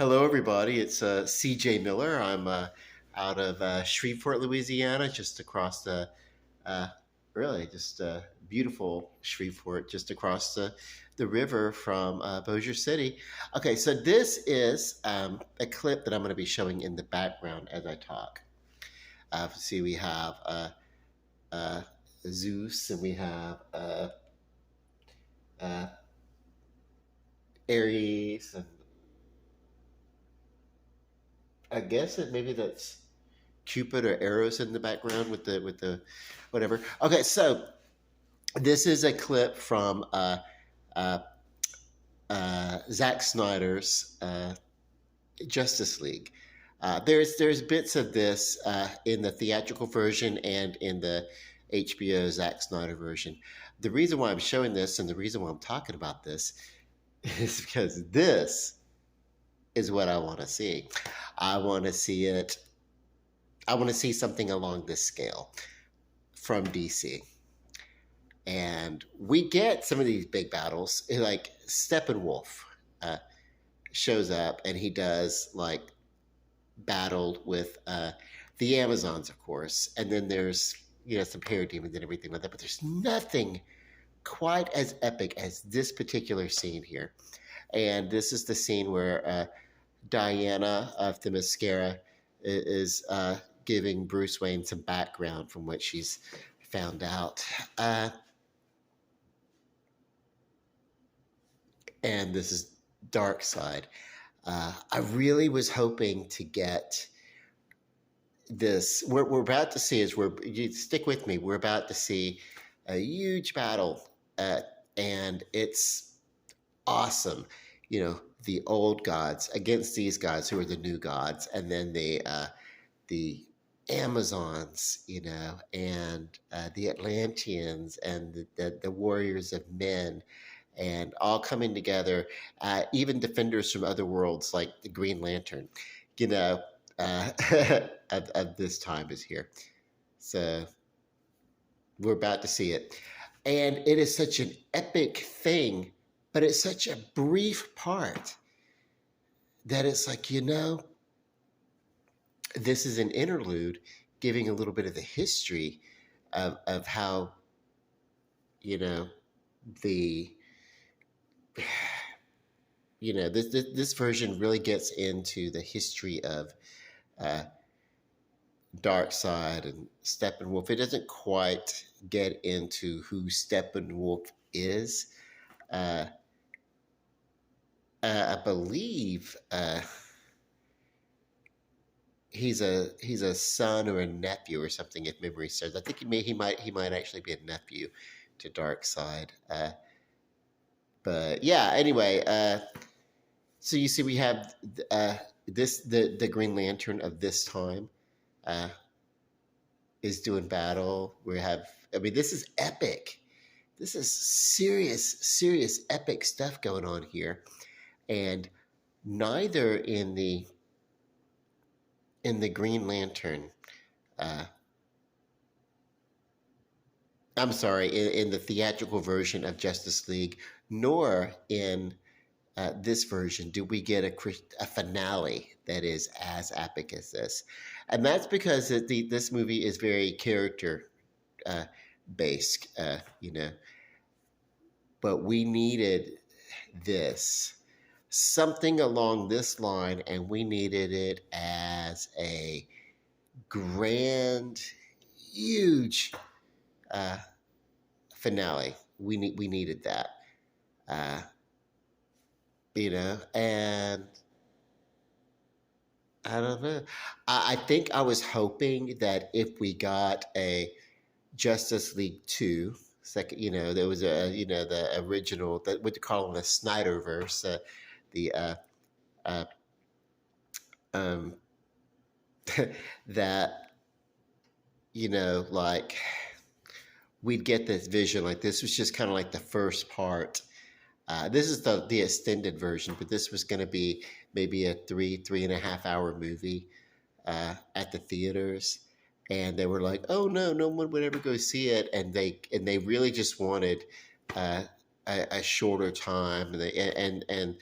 Hello, everybody. It's CJ Miller. I'm out of Shreveport, Louisiana, just across uh, really just beautiful Shreveport, just across the river from Bossier City. Okay, so this is a clip that I'm going to be showing in the background as I talk. See, we have uh, Zeus and we have uh, Aries, and I guess that maybe that's Cupid or arrows in the background with the whatever. Okay, so this is a clip from uh, Zack Snyder's Justice League. There's bits of this in the theatrical version and in the HBO Zack Snyder version. The reason why I'm showing this and the reason why I'm talking about this is because this is what I want to see. I want to see it. I want to see something along this scale from DC. And we get some of these big battles. Like Steppenwolf shows up and he does like battle with the Amazons, of course. And then there's some parademons and everything like that. But there's nothing quite as epic as this particular scene here. And this is the scene where Diana of the Mascara is giving Bruce Wayne some background from what she's found out. And this is Dark Side. I really was hoping to get this. What we're about to see is you stick with me. We're about to see a huge battle, and it's awesome. The old gods against these gods who are the new gods, and then the Amazons, and the Atlanteans and the warriors of men, and all coming together. Even defenders from other worlds like the Green Lantern, uh, of this time is here. So we're about to see it, and it is such an epic thing, but it's such a brief part that it's like this is an interlude giving a little bit of the history of how the this version really gets into the history of uh, Darkseid and Steppenwolf. It doesn't quite get into who Steppenwolf is. Uh, I believe he's a son or a nephew or something, if memory serves. I think he might actually be a nephew to Darkseid. But yeah, anyway. So you see, we have the Green Lantern of this time is doing battle. This is epic. This is serious epic stuff going on here, and neither in the Green Lantern. I'm sorry, in the theatrical version of Justice League, nor in this version do we get a finale that is as epic as this. And that's because this movie is very character based, but we needed this, something along this line, and we needed it as a grand, huge finale. We needed that. And I don't know. I think I was hoping that if we got a Justice League 2, second, there was the original, what they call them, the Snyderverse, the uh, um, that like we'd get this vision, like this was just kind of like the first part. This is the extended version, but this was going to be maybe a 3.5 hour movie at the theaters, and they were like, "Oh no one would ever go see it," and they really just wanted a shorter time, and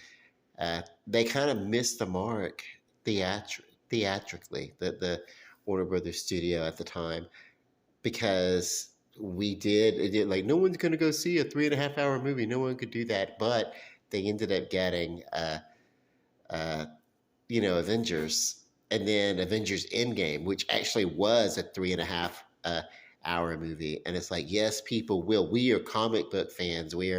they kind of missed the mark theatrically, the Warner Brothers studio at the time, because it did like no one's going to go see a 3.5 hour movie. No one could do that, but they ended up getting uh, Avengers, and then Avengers Endgame, which actually was a 3.5 hour movie. And it's like, yes, people will. We are comic book fans. We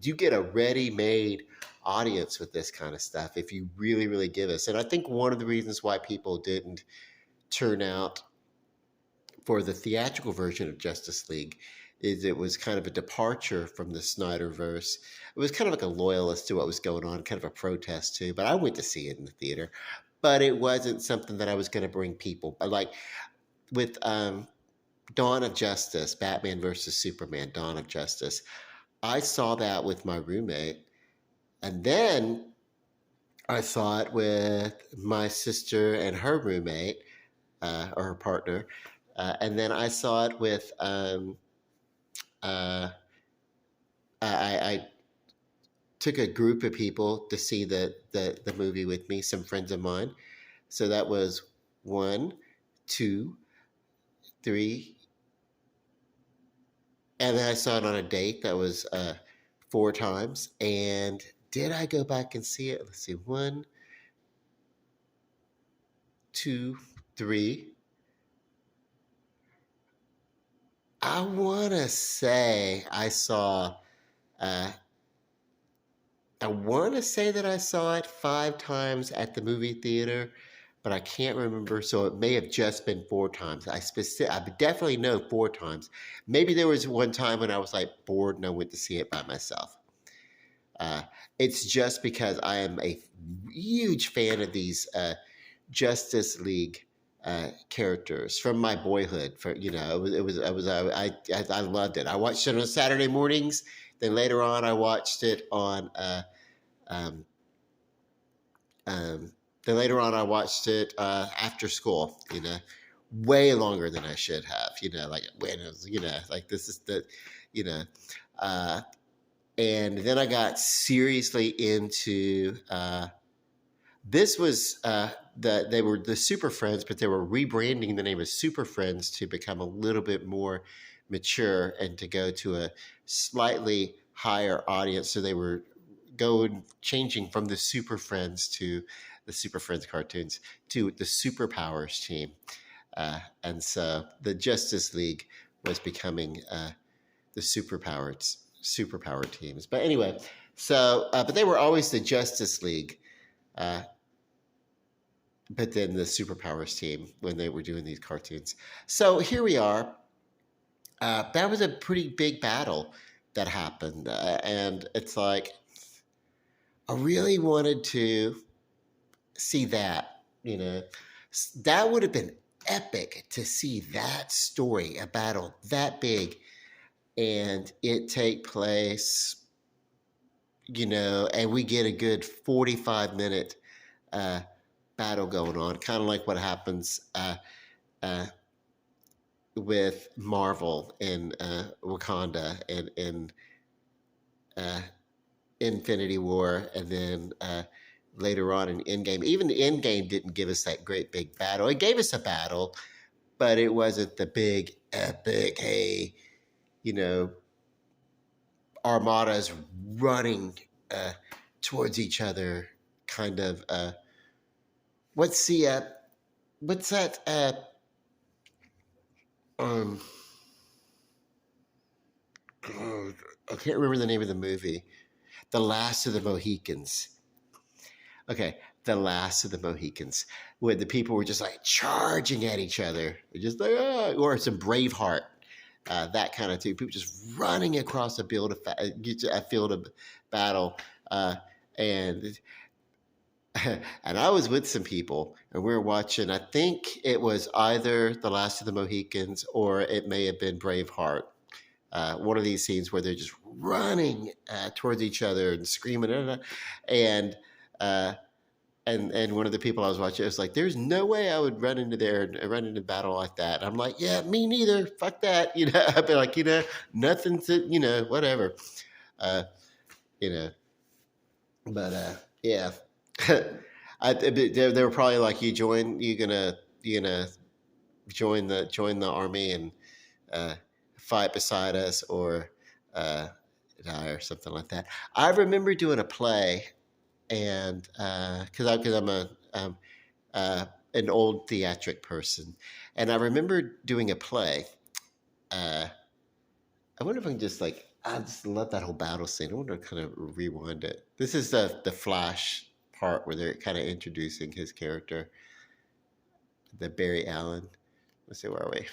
you get a ready made audience with this kind of stuff if you really really give us. And I think one of the reasons why people didn't turn out for the theatrical version of Justice League is it was kind of a departure from the Snyderverse. It was kind of like a loyalist to what was going on, kind of a protest too. But I went to see it in the theater, but it wasn't something that I was going to bring people. Like with Dawn of Justice, Batman versus Superman, Dawn of Justice, I saw that with my roommate, and then I saw it with my sister and her roommate, or her partner, and then I saw it with uh, I took a group of people to see the movie with me, some friends of mine. So that was one, two, three, and then I saw it on a date. That was four times. And did I go back and see it? Let's see, one, two, three. I want to say uh, I want to say that I saw it five times at the movie theater, but I can't remember. So it may have just been four times. I definitely know four times. Maybe there was one time when I was like bored and I went to see it by myself. Uh, it's just because I am a huge fan of these Justice League characters from my boyhood. For I loved it. I watched it on Saturday mornings. Then later on, I watched it on. Um, um, then later on, I watched it after school. Way longer than I should have. Like when it was. Like this is the. You know, uh, and then I got seriously into. This was they were the Super Friends, but they were rebranding the name of Super Friends to become a little bit more mature and to go to a slightly higher audience. So they were changing from the Super Friends to the Super Friends cartoons to the Superpowers team, and so the Justice League was becoming the superpower teams. But anyway, so but they were always the Justice League. But then the superpowers team when they were doing these cartoons. So here we are. That was a pretty big battle that happened, and it's like I really wanted to see that. That would have been epic to see that story, a battle that big, and it take place. And we get a good 45-minute battle going on, kind of like what happens uh, with Marvel in Wakanda and in Infinity War, and then later on in Endgame. Even the Endgame didn't give us that great big battle. It gave us a battle, but it wasn't the big epic. Hey, armadas running towards each other, kind of. What's that? Um, I can't remember the name of the movie. The Last of the Mohicans. Okay, The Last of the Mohicans, where the people were just like charging at each other, just like or some Braveheart, that kind of thing. People just running across a field of battle, and and I was with some people, and we were watching. I think it was either The Last of the Mohicans or it may have been Braveheart. One of these scenes where they're just running towards each other and screaming, and uh, and one of the people I was watching, it was like, "There's no way I would run into there and run into battle like that." And I'm like, "Yeah, me neither. Fuck that." I'd be like, nothing to, whatever. Uh, you know. But yeah, they were probably like, you gonna join the army and uh, fight beside us or uh, die or something like that. I remember doing a play and because I'm a uh, an old theatric person, and I remember doing a play. Uh, I wonder if I can just like I just love that whole battle scene. I wonder if I kind of rewind it. This is the Flash part where they're kind of introducing his character, the Barry Allen. Let's see, where are we?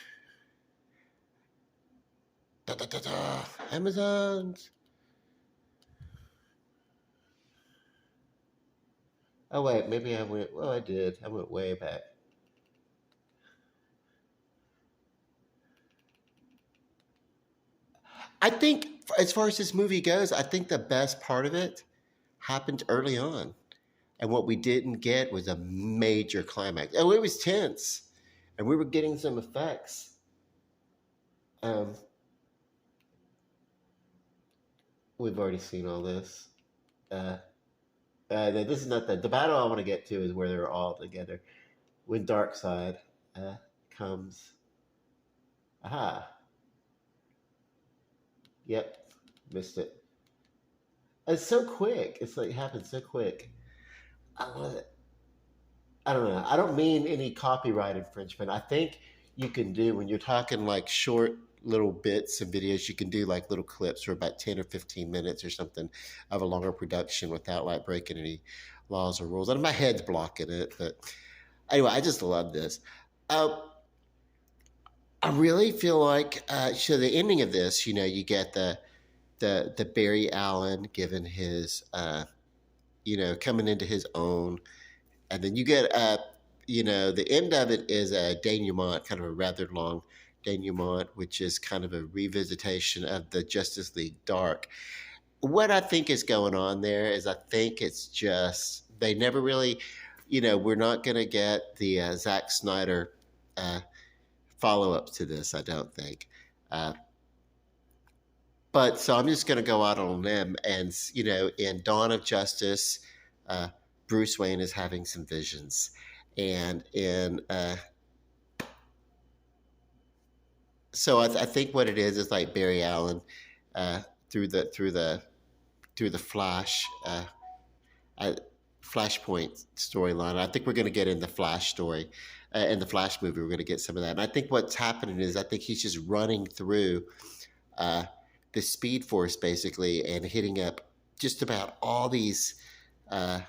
Da, da, da, da. Amazons. Oh wait, maybe I went. Well, I did. I went way back. I think, as far as this movie goes, I think the best part of it happened early on. And what we didn't get was a major climax. Oh, it was tense. And we were getting some effects. Um, we've already seen all this. Uh, this is not the battle I want to get to is where they're all together. When Darkseid comes. Aha. Yep. Missed it. It's so quick. It's like it happens so quick. I love it. I don't know. I don't mean any copyright infringement. I think you can do when you're talking like short little bits of videos, you can do like little clips for about 10 or 15 minutes or something of a longer production without like breaking any laws or rules. And my head's blocking it. But anyway, I just love this. Uh, I really feel like so the ending of this, you get the Barry Allen given his coming into his own. And then you get the end of it is a denouement, kind of a rather long denouement, which is kind of a revisitation of the Justice League Dark. What I think is going on there is I think it's just they never really, we're not going to get the Zack Snyder follow up to this, I don't think. Uh, but so I'm just going to go out on a limb and, in Dawn of Justice, uh, Bruce Wayne is having some visions. And in I think what it is like Barry Allen uh, through the Flash uh, Flashpoint storyline. I think we're going to get in the Flash story in the Flash movie. We're going to get some of that. And I think what's happening is I think he's just running through uh, the Speed Force basically and hitting up just about uh,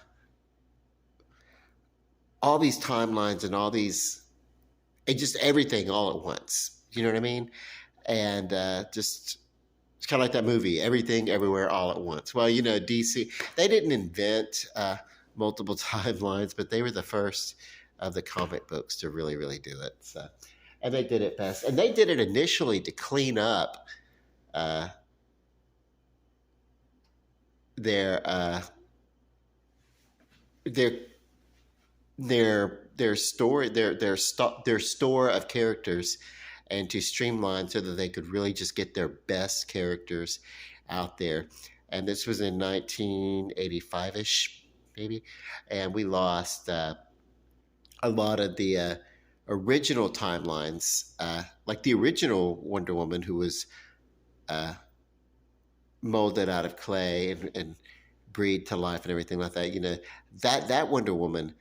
all these timelines and all these and just everything all at once. You know what I mean? And just it's kind of like that movie, Everything Everywhere All at Once. Well, DC, they didn't invent multiple timelines, but they were the first of the comic books to really, really do it. So, and they did it best. And they did it initially to clean up uh, their their their story, their store of characters, and to streamline so that they could really just get their best characters out there. And this was in 1985ish, maybe, and we lost a lot of the original timelines, like the original Wonder Woman, who was uh, molded out of clay and breathed to life and everything like that. That Wonder Woman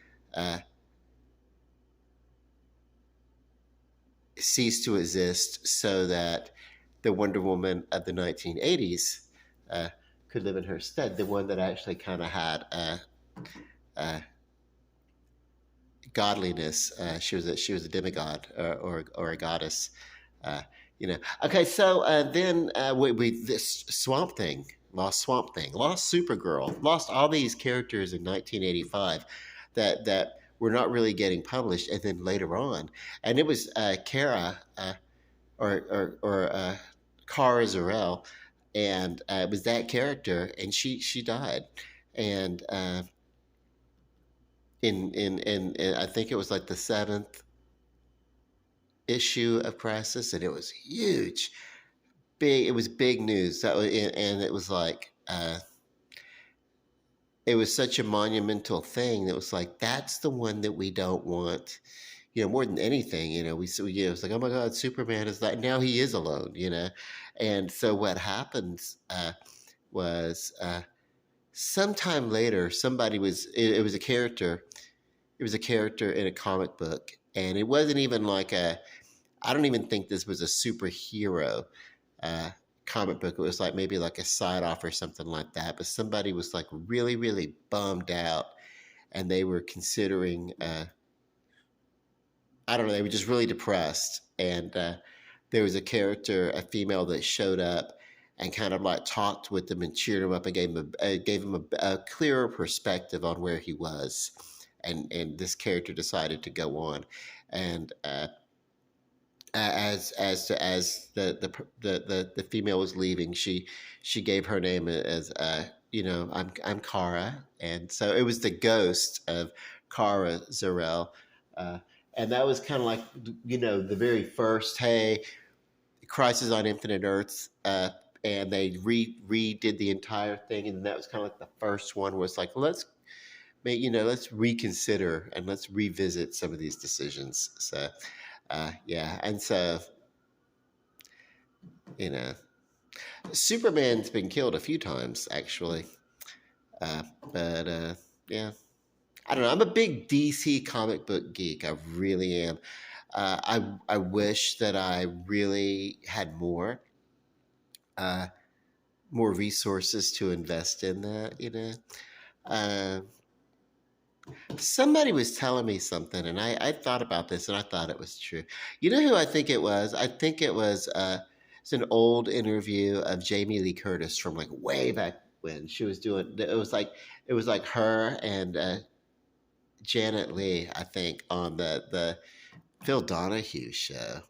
ceased to exist so that the Wonder Woman of the 1980s could live in her stead. The one that actually kind of had a godliness. She was a demigod or a goddess. Uh, Okay, so then we this Swamp Thing, lost Supergirl, lost all these characters in 1985 that were not really getting published, and then later on, and it was Kara or Kara Zor-El, and it was that character, and she died, and in I think it was like the seventh issue of Crisis, and it was huge, big. It was big news. And it was like it was such a monumental thing that was like, that's the one that we don't want, you know, more than anything. You know, you know, it's like, oh my God, Superman is like, now he is alone, you know. And so what happens was sometime later, it was a character, it was a character in a comic book, and it wasn't even like I don't even think this was a superhero uh, comic book. It was like maybe like a side off or something like that. But somebody was like really, really bummed out, and they were considering, I don't know, they were just really depressed. And there was a character, a female that showed up and kind of like talked with them and cheered him up and gave him a clearer perspective on where he was. And this character decided to go on, and as the female was leaving, she gave her name as you know, I'm Kara, and so it was the ghost of Kara Zor-El, uh, and that was kind of like, you know, the very first, hey, Crisis on Infinite Earths, and they redid the entire thing, and that was kind of like the first one where it's like, you know, let's reconsider and let's revisit some of these decisions. So yeah, and so, you know, Superman's been killed a few times actually, uh, but yeah, I don't know. I'm a big DC comic book geek. I really am. I wish that I really had uh, more resources to invest in that. You know, uh, somebody was telling me something, and I thought about this, and I thought it was true. You know who I think it was? I think it was it's an old interview of Jamie Lee Curtis from like way back when she was doing. It was like her and Janet Leigh, I think, on the Phil Donahue show.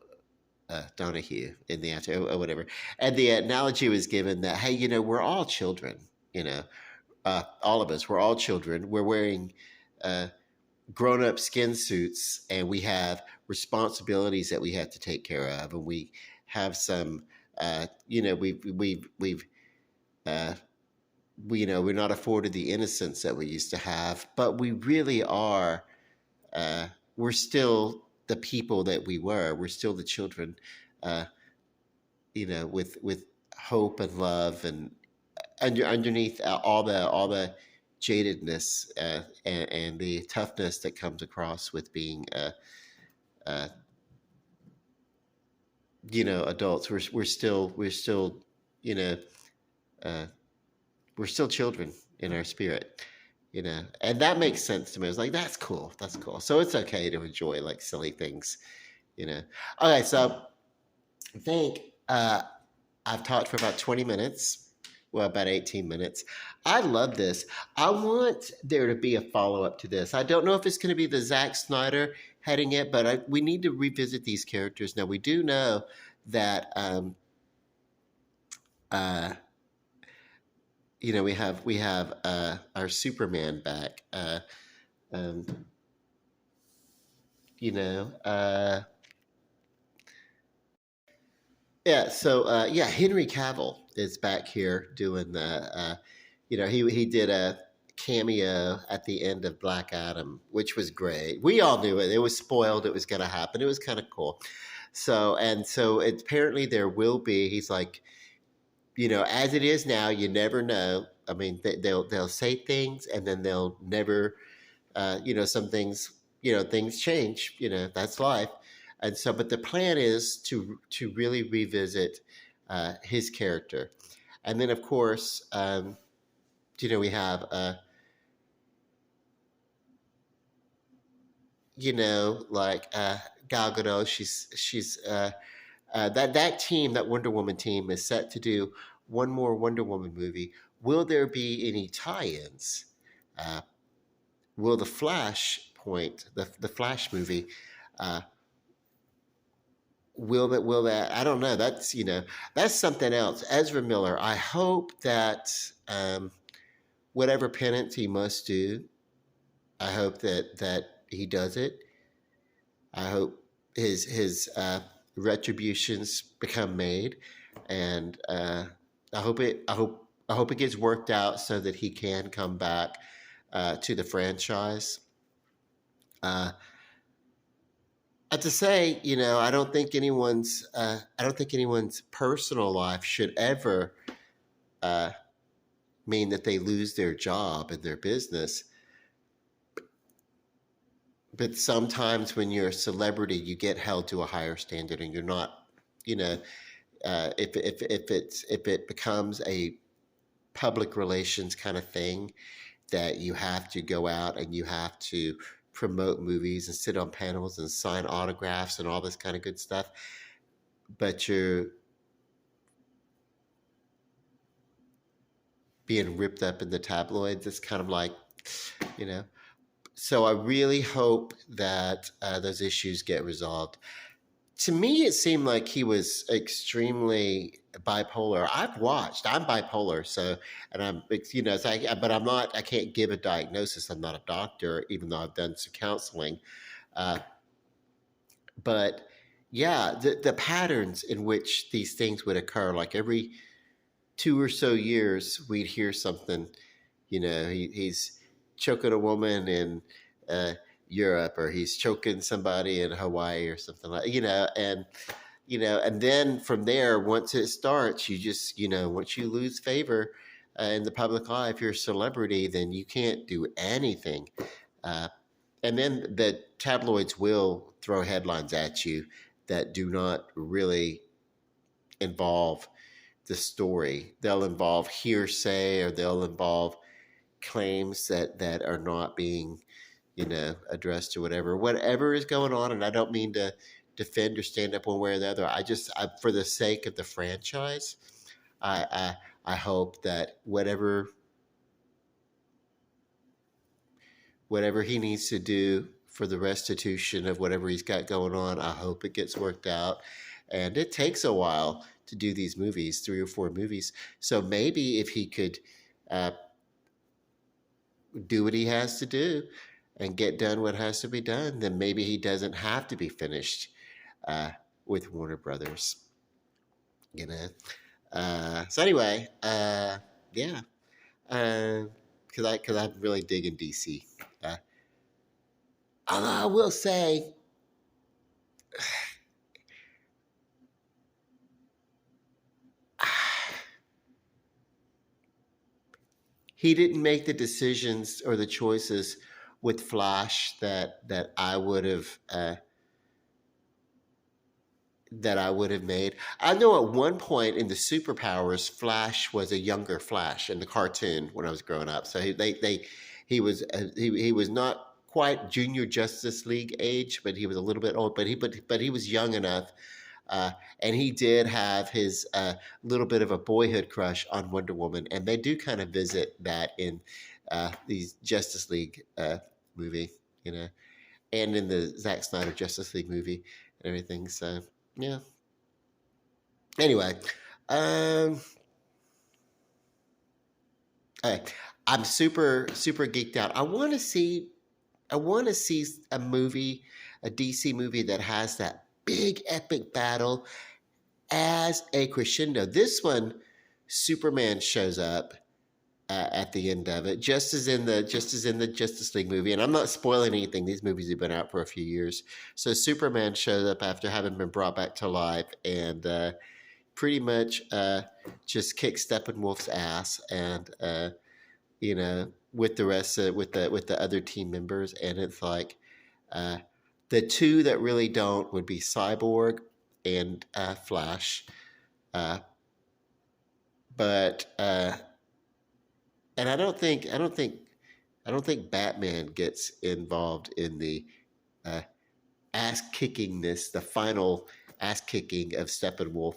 Donahue in the answer or whatever, and the analogy was given that, hey, you know, we're all children. You know, all of us, we're all children. We're wearing uh, grown up skin suits, and we have responsibilities that we have to take care of, and we have some, you know, uh, we, you know, we're not afforded the innocence that we used to have, but we really are, uh, we're still the people that we were. We're still the children, uh, you know, with hope and love, and underneath all the jadedness and the toughness that comes across with being uh, you know, adults. We're still, you know, uh, we're still children in our spirit, you know, and that makes sense to me. I was like, that's cool, that's cool. So it's okay to enjoy like silly things, you know. Okay, so I think I've talked for about 20 minutes. Well, about 18 minutes. I love this. I want there to be a follow up to this. I don't know if it's going to be the Zack Snyder heading it, but we need to revisit these characters. Now, we do know that, uh, you know, we have our Superman back. Um, you know, yeah. So yeah, Henry Cavill is back here doing the. You know, he did a cameo at the end of Black Adam, which was great. We all knew it. It was spoiled. It was going to happen. It was kind of cool. So and so apparently there will be. He's like, you know, as it is now, you never know. I mean, they'll say things and then they'll never. You know, some things. You know, things change. You know, that's life. And so, but the plan is to really revisit his character, and then of course, you know, we have you know, like Gal Gadot. She's that team, that Wonder Woman team, is set to do one more Wonder Woman movie. Will there be any tie-ins? Uh, will the Flash point, the Flash movie, uh, will that? I don't know. That's, you know, that's something else. Ezra Miller. I hope that whatever penance he must do, I hope that he does it. I hope his retributions become made, and I hope I hope it gets worked out so that he can come back to the franchise. Uh, I have to say, I don't think anyone's personal life should ever uh, mean that they lose their job and their business. But sometimes when you're a celebrity, you get held to a higher standard, and you're not, you know, if it becomes a public relations kind of thing that you have to go out and you have to promote movies and sit on panels and sign autographs and all this kind of good stuff, but you're being ripped up in the tabloids. It's kind of like, you know. So I really hope that those issues get resolved. To me, it seemed like he was extremely bipolar. I'm bipolar, so, and but I'm not, I can't give a diagnosis. I'm not a doctor, even though I've done some counseling. Uh, but yeah, the patterns in which these things would occur, like every 2 or so years, we'd hear something. He's choking a woman in uh, Europe, or he's choking somebody in Hawaii or something like, and then from there, once it starts, you just, once you lose favor in the public eye, if you're a celebrity, then you can't do anything. Uh, and then the tabloids will throw headlines at you that do not really involve the story. They'll involve hearsay, or they'll involve claims that are not being, addressed, or whatever is going on. And I don't mean to defend or stand up one way or the other. For the sake of the franchise, I hope that whatever he needs to do for the restitution of whatever he's got going on, I hope it gets worked out. And it takes a while to do these movies, 3 or 4 movies. So maybe if he could uh, do what he has to do and get done what has to be done, then maybe he doesn't have to be finished with Warner Brothers. So anyway, yeah, because I'm really digging DC. I will say, he didn't make the decisions or the choices with Flash that I would have made. I know at one point in the Superpowers, Flash was a younger Flash in the cartoon when I was growing up. So he was not quite Junior Justice League age, but he was a little bit old. But he was young enough, and he did have his little bit of a boyhood crush on Wonder Woman, and they do kind of visit that in these Justice League movie, and in the Zack Snyder Justice League movie and everything. So yeah. Anyway, um, okay. I'm super super geeked out. I want to see a movie, a DC movie that has that big epic battle as a crescendo. This one, Superman shows up at the end of it, just as in the Justice League movie. And I'm not spoiling anything. These movies have been out for a few years. So Superman shows up after having been brought back to life, and pretty much just kicks Steppenwolf's ass, and with the rest of, with the other team members. And it's like the two that really don't would be Cyborg and Flash, but and I don't think Batman gets involved in the uh, ass kickingness, the final ass kicking of Steppenwolf,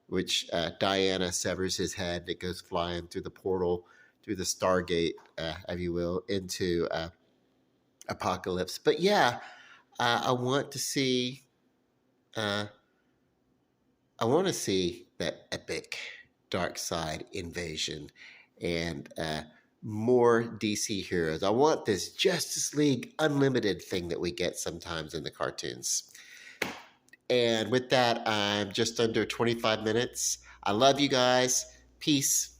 which Diana severs his head. It goes flying through the portal, through the Stargate, if you will, into Apocalypse. But yeah, I want to see. I want to see that epic dark side invasion and more DC heroes. I want this Justice League Unlimited thing that we get sometimes in the cartoons. And with that, I'm just under 25 minutes. I love you guys. Peace.